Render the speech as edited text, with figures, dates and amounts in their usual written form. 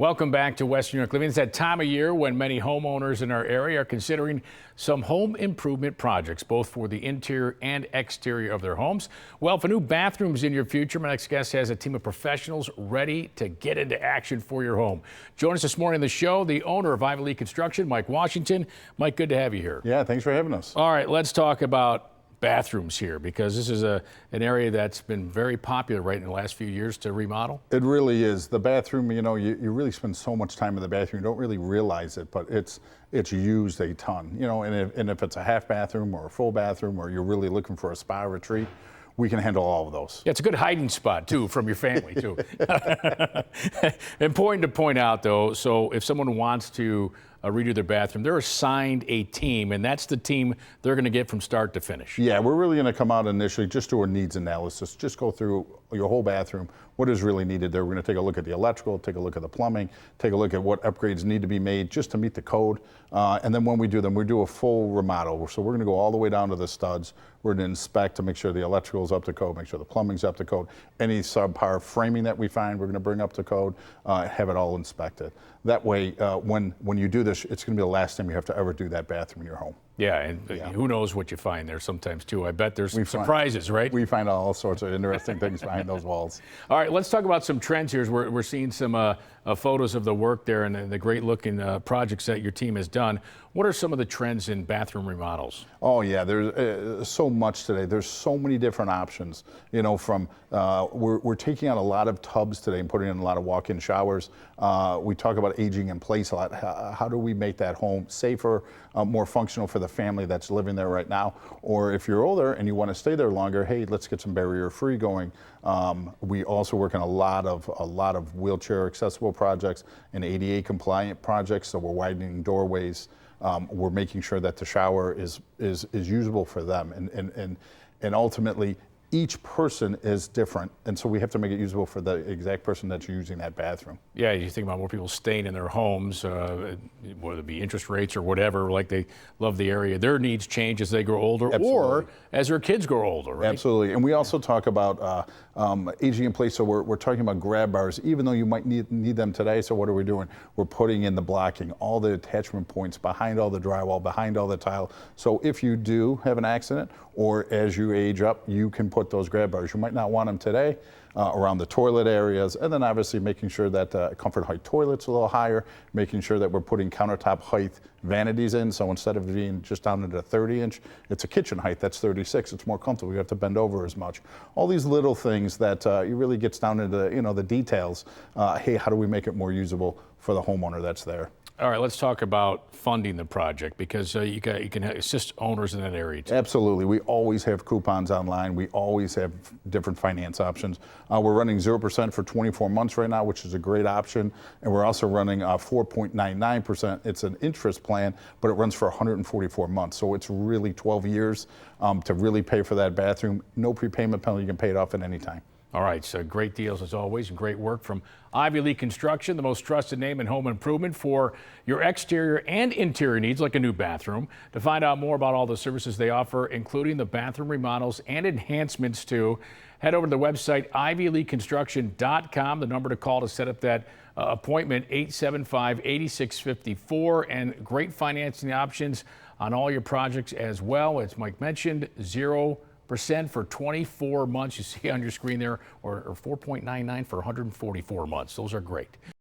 Welcome back to Western New York Living. It's that time of year when many homeowners in our area are considering some home improvement projects, both for the interior and exterior of their homes. Well, if a new bathroom's in your future, my next guest has a team of professionals ready to get into action for your home. Join us this morning on the show, the owner of Ivy Lea Construction, Mike Washington. Mike, good to have you here. Yeah, thanks for having us. All right, let's talk about bathrooms here, because this is an area that's been very popular right in the last few years to remodel. It really is. The bathroom, you know, you really spend so much time in the bathroom, you don't really realize it, but it's used a ton. You know, and if it's a half bathroom or a full bathroom, or you're really looking for a spa retreat, we can handle all of those. Yeah, it's a good hiding spot, too, from your family, too. Important to point out, though, so if someone wants to redo their bathroom, they're assigned a team, and that's the team they're going to get from start to finish. Yeah, we're really going to come out initially, just do a needs analysis, just go through your whole bathroom, what is really needed there. We're going to take a look at the electrical, take a look at the plumbing, take a look at what upgrades need to be made just to meet the code. And then when we do them, we do a full remodel. So we're going to go all the way down to the studs. We're going to inspect to make sure the electrical is up to code, make sure the plumbing's up to code. Any subpar framing that we find, we're going to bring up to code, have it all inspected. That way, when you do this, it's going to be the last time you have to ever do that bathroom in your home. Yeah, and who knows what you find there sometimes, too. I bet there's some surprises, right? We find all sorts of interesting things behind those walls. All right, let's talk about some trends here. We're seeing some photos of the work there and the great-looking projects that your team has done. What are some of the trends in bathroom remodels? Oh, yeah, there's so much today. There's so many different options. You know, from we're taking out a lot of tubs today and putting in a lot of walk-in showers. We talk about aging in place a lot. How do we make that home safer, more functional for the family that's living there right now? Or if you're older and you want to stay there longer, hey, let's get some barrier-free going. We also work on a lot of wheelchair accessible projects and ADA compliant projects. So we're widening doorways. We're making sure that the shower is usable for them, and ultimately each person is different, and so we have to make it usable for the exact person that's using that bathroom. Yeah, you think about more people staying in their homes, whether it be interest rates or whatever, like they love the area. Their needs change as they grow older. Absolutely. Or as their kids grow older, right? Absolutely, and we also talk about aging in place, so we're talking about grab bars, even though you might need them today. So what are we doing? We're putting in the blocking, all the attachment points behind all the drywall, behind all the tile. So if you do have an accident, or as you age up, you can put those grab bars. You might not want them today around the toilet areas, and then obviously making sure that comfort height toilet's a little higher, making sure that we're putting countertop height vanities in, so instead of being just down at a 30-inch, it's a kitchen height that's 36. It's more comfortable. You have to bend over as much. All these little things that you really gets down into the details. Hey, how do we make it more usable for the homeowner that's there? All right, let's talk about funding the project, because you can assist owners in that area too. Absolutely. We always have coupons online. We always have different finance options. We're running 0% for 24 months right now, which is a great option. And we're also running 4.99%. It's an interest plan, but it runs for 144 months. So it's really 12 years to really pay for that bathroom. No prepayment penalty. You can pay it off at any time. All right, so great deals as always, and great work from Ivy Lea Construction, the most trusted name in home improvement for your exterior and interior needs, like a new bathroom. To find out more about all the services they offer, including the bathroom remodels and enhancements too, head over to the website ivyleaconstruction.com. The number to call to set up that appointment, 875-8654, and great financing options on all your projects as well. As Mike mentioned, 0% for 24 months. You see on your screen there, or 4.99 for 144 months. Those are great.